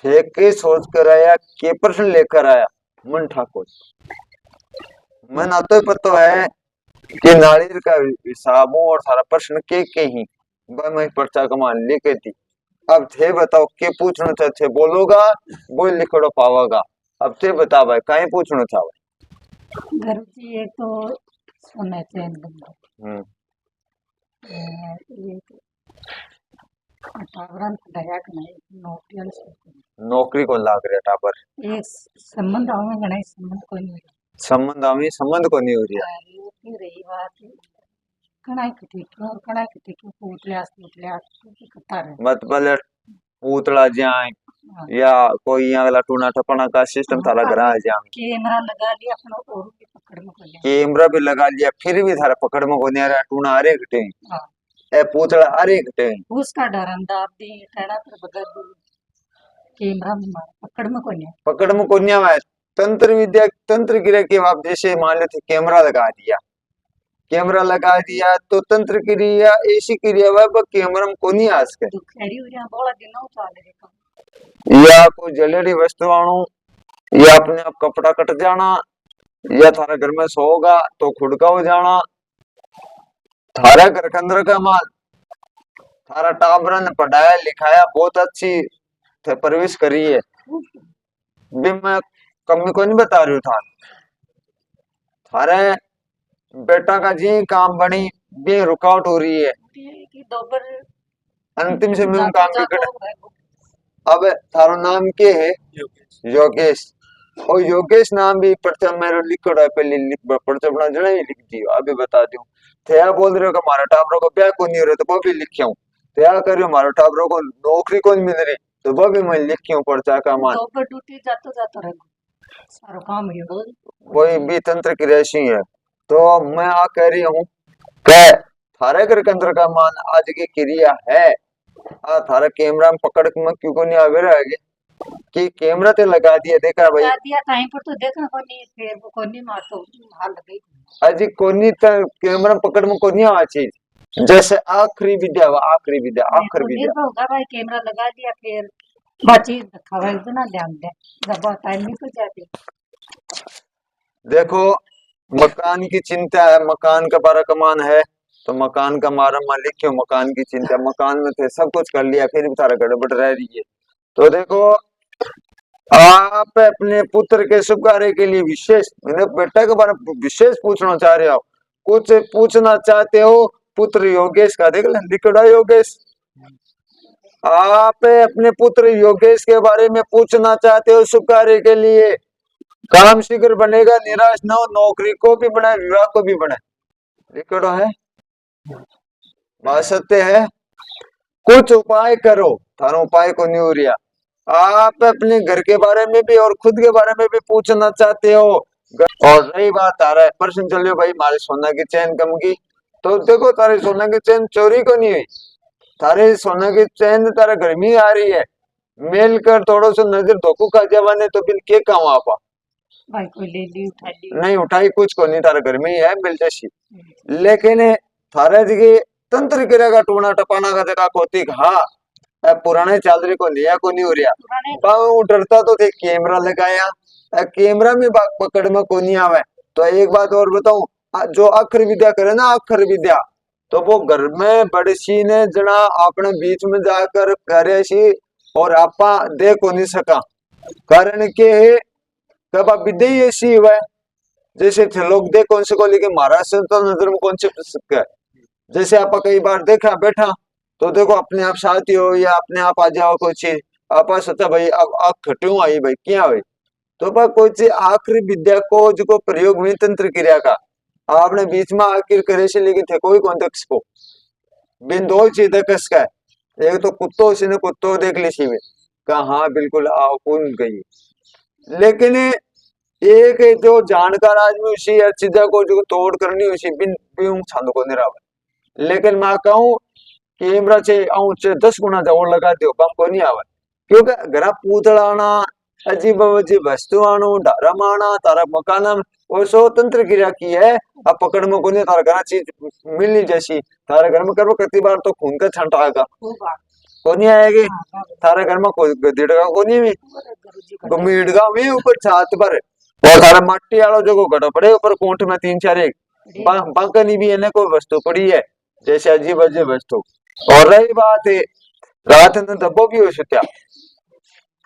थे के सोच कर आया के प्रश्न लेकर आया मन ठाकुर। मन तो पता है कि नारियल का हिसाबों और सारा प्रश्न के ही मैं पर्चा कमान लेके थी। अब थे बताओ के पूछना चाहते बोलोगा वो लिखो पावागा। अब थे बता भाई कहीं पूछना चाहो। गुरु जी एक तो सोना चैन बंदा एक टावरन दया कनाई नौकरी वाले सोचते नौकरी को लाग रहा टापर एक संबंध आवे गणाई संबंध कोई नहीं संबंध को नहीं हो रही है रही बात कणाई की पूतल्या कथा है मतलब पूतला जाए हाँ। या कोई यहाँ वाला टूना टपना का सिस्टम थारा घरा जाए कैमरा लगा लिया अपना और भी पकड़ में को लिया कैमरा भी लगा लिया फिर भी थारा पकड़ में को नहीं आ रहा टूना अरे घटे हाँ। ए पूतला अरे घटे उसका डर अंदाज दी टैना पर बदल दी कैमरा में मार पकड़ में को नहीं आया तंत्र क्रिया के आप जैसे मान लो कैमरा लगा दिया तो तंत्र क्रिया ऐसी क्रिया वह कैमरा में को नहीं आ सके या कोई जलेडी वस्तु आणु या अपने आप कपड़ा कट जाना या थारा घर में सोगा तो खुड़का हो जाना थारा घर के अंदर का माल थारा टाबरा ने पढ़ाया लिखाया बहुत अच्छी थे परवरिश करी है भी मैं कमी को नहीं बता रही था थारे बेटा का जी काम बनी भी रुकावट हो रही है अंतिम से मैं काम बिगड़ अब थारो नाम के है योगेश और योगेश नाम भी पर्चा मेरे लिखो है पहले पर्चा बना जड़ा ही लिख दियो अभी बता दूं थया बोल रहे हो कि हमारा टाबरों को ब्याह को नहीं हो रहा तो वो भी लिखियो थया कर रहे हो हमारा टाबरों को नौकरी को नहीं मिल रही तो वो भी मैं लिखियो पर्चा का मान तो ड्यूटी जातो रहेगा सारा काम है वही भी तंत्र की रेशी है तो मैं आ कह रही हूँ कि थारे घर के अंदर का मान आज की क्रिया है आ थारा कैमरा में पकड़ के मैं क्यों को नहीं आवे रहेगी कि कैमरा ते लगा दिया देखा भाई लगा दिया टाइम पर तो देखा कोनी फिर वो कोनी मार तो हाल गई अजी कोनी तो कैमरा पकड़ में कोनी आ चीज जैसे आखिरी विद्या आखिरी विद्या होगा भाई कैमरा लगा दिया फिर बाची दिखावा इतना ध्यान दे जब टाइम नहीं तो जाती देखो मकान की चिंता है मकान का बारा कमान है तो मकान का मारा मालिक क्यों मकान की चिंता मकान में थे सब कुछ कर लिया फिर भी सारा गड़बड़ रह रही है तो देखो आप अपने पुत्र के शुभ कार्य के लिए विशेष बेटा के बारे में विशेष पूछना चाह रहे हो कुछ पूछना चाहते हो पुत्र योगेश का देख लिखड़ा योगेश आप अपने पुत्र योगेश के बारे में पूछना चाहते हो शुभ कार्य के लिए काम शीघ्र बनेगा निराश न हो नौकरी को भी बनाए विवाह को भी बनाए लिखड़ा है बात सत्य है कुछ उपाय करो थारा उपाय को नहीं हो रहा आप अपने घर के बारे में भी और खुद के बारे में भी पूछना चाहते हो और रही बात आ रहा है प्रश्न चलियो भाई हमारे सोना की चैन कम की तो देखो तारे सोना की चैन चोरी को नहीं हुई तारे सोना की चैन तारे घर में आ रही है मेल कर थोड़ा सा नजर धोखू खा जवाने तो बिल के काम आपा भाई कोई ले ली उठा ली नहीं उठाई कुछ को नहीं तारे घर में ही है बिल जैसी लेकिन थारे जगह तंत्र गिरेगा टूना टपाना का जगह कोती हाँ पुराने चादरी को लिया को नहीं हो रहा डरता तो थे कैमरा लगाया कैमरा में पकड़ में को नहीं आवे तो एक बात और बताऊं जो अक्षर विद्या करे ना अक्षर विद्या तो वो घर में बड़ी सी ने जना अपने बीच में जाकर करे सी और आपा दे को नहीं सका कारण के कब आप विद्या ही ऐसी हुआ जैसे थे लोग दे कौन से को लेकिन महाराष्ट्र तो नजर में कौन से जैसे आप कई बार देखा बैठा तो देखो अपने आप साथी हो या अपने आप आ जाओ कोई चीज आप सोचा भाई अब आग खटू आई भाई क्या हुई तो भाई कोई चीज आखिरी विद्या को जो प्रयोग हुई तंत्र क्रिया का आपने बीच में आखिर करे से लेकिन थे कोई कौन तक को बिन दो चीज कस का एक तो कुत्तो सी ने कुत्तो देख ली सी कहा हाँ बिल्कुल आओ कौन गई लेकिन एक जो जानकार आदमी उसी हर चीज को जो तोड़ करनी उसी बिन बिन छंद को नहीं रहा लेकिन मैं कहूँ कैमरा से 10 गुना जवळ लगा दियो बम को नहीं आवे क्योंकि घरा पूतळाना अजीब अजीब वस्तु आणु डारा माना तारा मकान वो स्वतंत्र क्रिया की है अब पकड़ में को नहीं तारा घरा चीज मिलनी जैसी तारा घर में करो कति बार तो खून का छंट आएगा कोनी आएगी हाँ, बाबा। थारे घर में कोई गदीड़गा कोनी भी गुरु जी का मीडगा में ऊपर छत पर और थारा मट्टी वालो जो घड़ो पड़े ऊपर कोंठ में 3-4 एक बंकनी भी इन्हें कोई वस्तु पड़ी है जैसे अजीब अजीब वस्तु। और रही बात है रात में दबो की हो सुत्या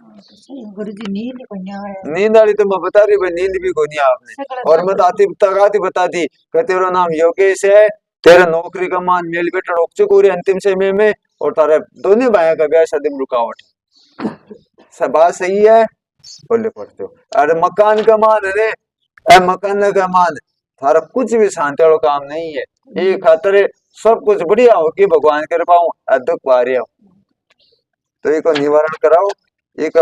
गुरु जी नींद को न्याय नींद वाली तो मैं बता रही भाई नींद भी कोनी आपने और मैं बताती कि तेरा नाम योगेश है तेरा नौकरी का मान मेल बेटा रोक चुके अंतिम समय में और तारे दोनों भाइयों का ब्याह शादी में रुकावट सब बात सही है बोले पढ़ते हो अरे मकान का मान अरे मकान का मान थारा कुछ भी शांति वाला काम नहीं है ये खातर सब कुछ बढ़िया हो कि भगवान कर पाऊं दुख पा रही हो तो एक निवारण कराओ एक